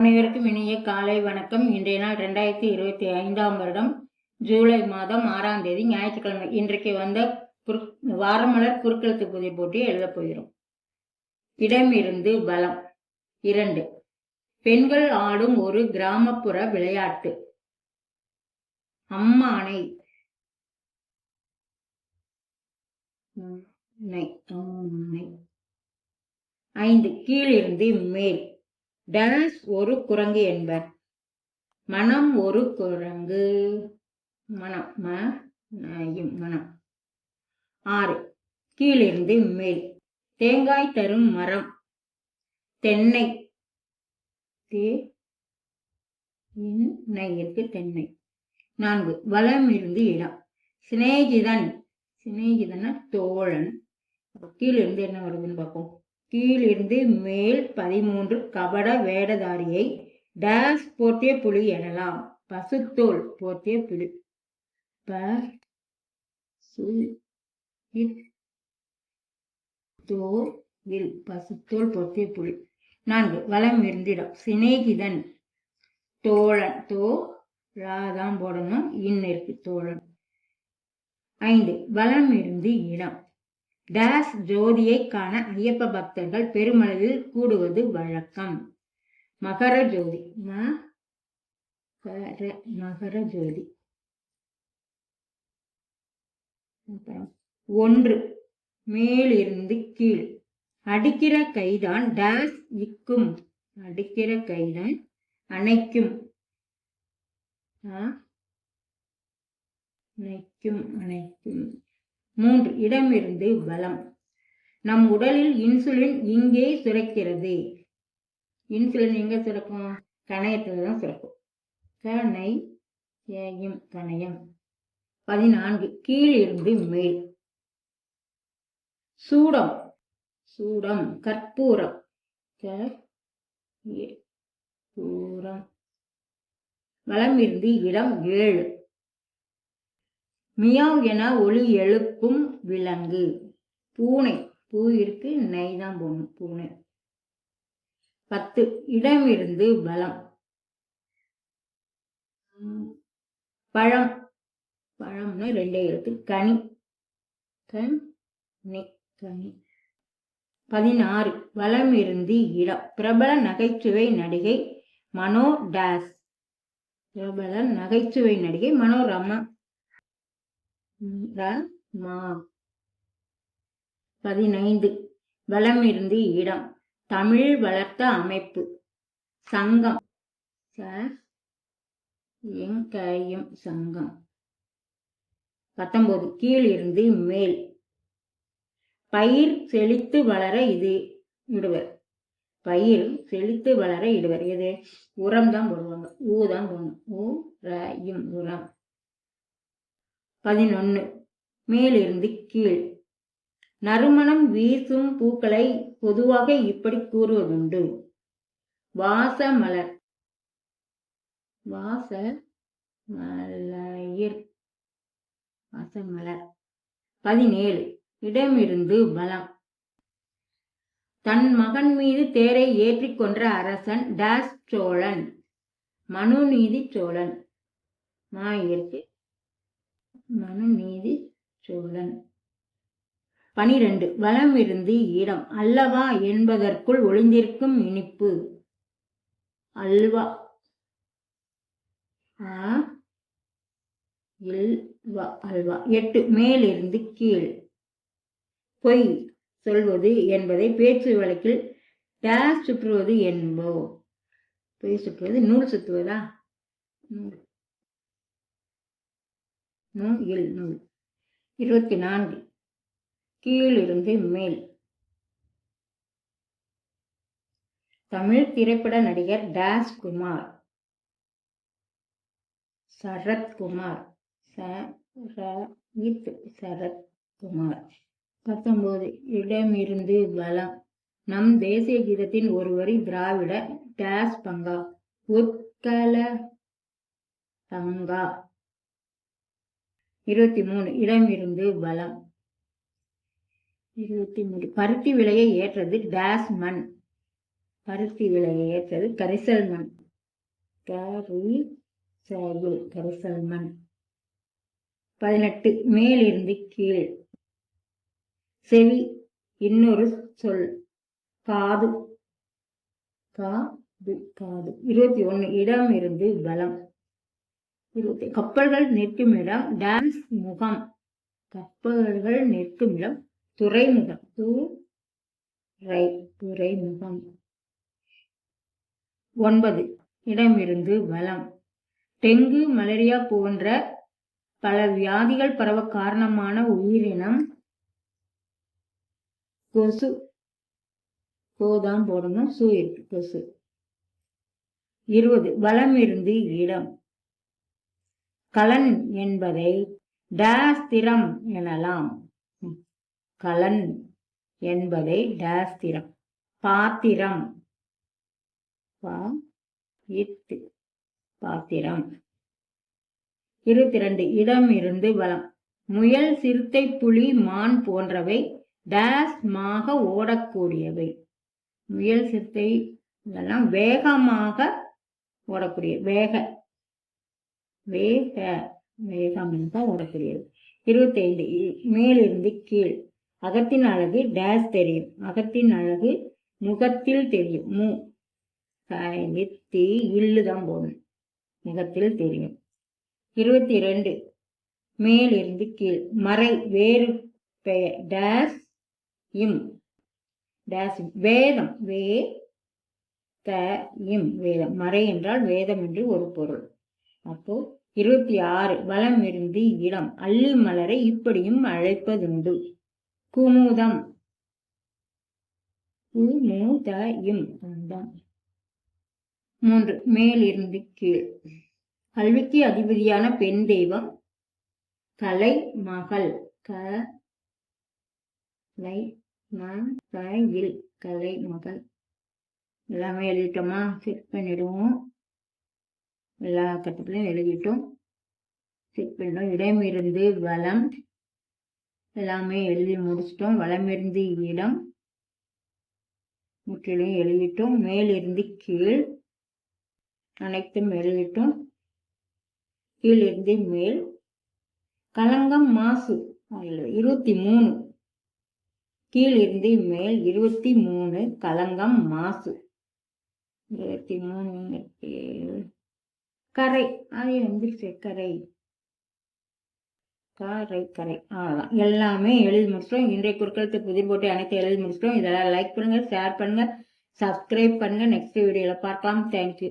அனைவருக்கும் இனிய காலை வணக்கம். இன்றைய நாள் 2025ஆம் வருடம் ஜூலை மாதம் 6ஆம் தேதி ஞாயிற்றுக்கிழமை. இன்றைக்கு வந்த வாரமலர் குறுக்கெழுத்து புதிய போட்டியை எழுதப் போகிறோம். இடமிருந்து பலம். 2. பெண்கள் ஆடும் ஒரு கிராமப்புற விளையாட்டு. அம்மானை. 5. கீழிருந்து மேல். டேஸ் ஒரு குரங்கு என்பர். மனம் ஒரு குரங்கு. மனம் மனம். 6. கீழிருந்து மேல். தேங்காய் தரும் மரம். தென்னை. தென்னை. 4. வலம் இருந்து இடம். சிநேகிதன். சிநேகிதன தோழன். கீழிருந்து என்ன வருதுன்னு பார்ப்போம். கீழிருந்து மேல் 13 கபட வேடதாரியை டேஸ் போர்த்திய புலி எனலாம். பசுத்தோல் போர்த்திய புலி. பசுத்தோல் போர்த்திய புலி. 4. வலம் இருந்திடம். சிநேகிதன் தோழன். தோழாதான் போடணும், இருக்கு தோழன். 5. வலம் இருந்து இடம். டேஸ் ஜோதியை காண ஐயப்ப பக்தர்கள் பெருமளவில் கூடுவது வழக்கம். மகர ஜோதி. மகர ஜோதி. 1. மேலிருந்து கீழ். அடிக்கிற கைதான் டேஸ் இக்கும். அடிக்கிற கைதான் அணைக்கும். அணைக்கும். 3. இடமிருந்து பலம். நம் உடலில் இன்சுலின் இங்கே சுரக்கிறது. இன்சுலின் எங்க சுரக்கும்? கணையத்துலதான் சுரக்கும். கணையம். 14. கீழிருந்து மேல். சூடம். சூடம் கற்பூரம். வலம் இருந்து இடம். 7. மியாவ் என ஒளி எழுப்பும் விலங்கு. பூனை. பூ இருக்கு, நெய்தான் போடணும். பூனை. 10. இடமிருந்து பலம். பழம். பழம்னு 2 எழுத்து. கனி. கனி. 16. வலம் இருந்து இடம். பிரபல நகைச்சுவை நடிகை மனோ டேஸ். பிரபல நகைச்சுவை நடிகை மனோரமா. 15. வலம் இருந்து இடம். தமிழ் வளர்த்த அமைப்பு. சங்கம். சங்கம். 19. கீழ் இருந்து மேல். பயிர் செழித்து வளர இது இடுவர். பயிர் செழித்து வளர இடுவர். எது? உரம் தான் போடுவாங்க. ஊதான் போடணும். உரம். 11. மேலிருந்து கீழ். நறுமணம் வீசும் பூக்களை பொதுவாக இப்படி கூறுவதுண்டு. வாசமலர். வாசமலர். 17. இடமிருந்து பலம். தன் மகன் மீது தேரை ஏற்றிக் கொன்ற அரசன் டேஸ் சோழன். மனுநீதி சோழன். மனுநீதி சோழன். 12. வலம் இருந்து இடம். அல்லவா என்பதற்குள் ஒளிந்திருக்கும் இனிப்பு. அல்வா. அல்வா. 8. மேலிருந்து கீழ். பொய் சொல்வது என்பதை பேச்சு வழக்கில் டேஸ் சுற்றுவது என்போ. பொய் சுற்றுவது நூல் சுற்றுவதா? நூல். 24. கீழிருந்து மேல். தமிழ் திரைப்பட நடிகர் டேஸ் குமார். சரத்குமார். சரத்குமார். 19. இடமிருந்து பலம். நம் தேசிய கீதத்தின் ஒரு வரி திராவிட டேஸ் பங்கா. உத்கல பங்கா. 23. இடமிருந்து பலம். 23. பருத்தி விலையை ஏற்றது டேஸ் மண். பருத்தி விலையை ஏற்றது கரிசல் மண். கரிசல் மண். 18 மேலிருந்து கீழ். செவி இன்னொரு சொல் காது. காது. 21 இடம் இருந்து பலம். கப்பல்கள் நிற்கும் இடம் டான்ஸ் முகம். கப்பல்கள் நிற்கும் இடம் துறைமுகம். துறைமுகம். 9 இடம் இருந்து பலம். டெங்கு மலேரியா போன்ற பல வியாதிகள் பரவ காரணமான உயிரினம் கொசு. கோதான் போடணும், சூ இருக்கு, கொசு. 20 வலம் இருந்து இடம். கலன் என்பதை டேஸ் திறம் எனலாம். கலன் என்பதை டேஸ் திறம். பாத்திரம். பாத்திரம். 22 இடம் இருந்து வலம். முயல், சிறுத்தை, புலி, மான் போன்றவை டேஸ் மாக ஓடக்கூடியவை. முயல், சிறுத்தை இதெல்லாம் வேகமாக ஓடக்கூடிய வேகமாக ஓடக்கூடியது. 25 மேலிருந்து கீழ். அகத்தின் அழகு டேஸ் தெரியும். அகத்தின் அழகு முகத்தில் தெரியும். இல்லுதான் போகணும், முகத்தில் தெரியும். 22 மேலிருந்து கீழ். மறை வேறு பெயர் டேஸ் இம். வேதம். வேதம். மறை என்றால் வேதம் என்று ஒரு பொருள். அப்போ 26 வலம் இருந்து இடம். அல்லி மலரை இப்படியும் அழைப்பதுண்டு. குமுதம். 3 மேலிருந்து கீழ். கல்விக்கு அதிபதியான பெண் தெய்வம் கலை மகள். கலை மகள். எல்லாமே எழுதிட்டோமா? செக் பண்ணிடுவோம். எல்லா கட்டத்திலையும் எழுதிட்டோம், செக் பண்ணிட்டோம். இடமிருந்து வலம் எல்லாமே எழுதி முடிச்சிட்டோம். வலமிருந்து இடம் முற்றிலும் எழுதிட்டோம். மேலிருந்து கீழ் அனைத்தும் எழுதிட்டோம். கீழிருந்து மேல். களங்கம் மாசு 23. கீழிருந்து மேல் 23 களங்கம் மாசு. 23 கரை. அது வந்துருச்சு, கரை. அவ்வளோதான், எல்லாமே எழுதி முடிச்சிட்டோம். இன்றைய குறுக்கெழுத்து புதிர் போட்டு அனைத்து எழுதி முடிச்சிட்டோம். இதெல்லாம் லைக் பண்ணுங்க, ஷேர் பண்ணுங்க, சப்ஸ்கிரைப் பண்ணுங்க. நெக்ஸ்ட் வீடியோல பார்க்கலாம். தேங்க்யூ.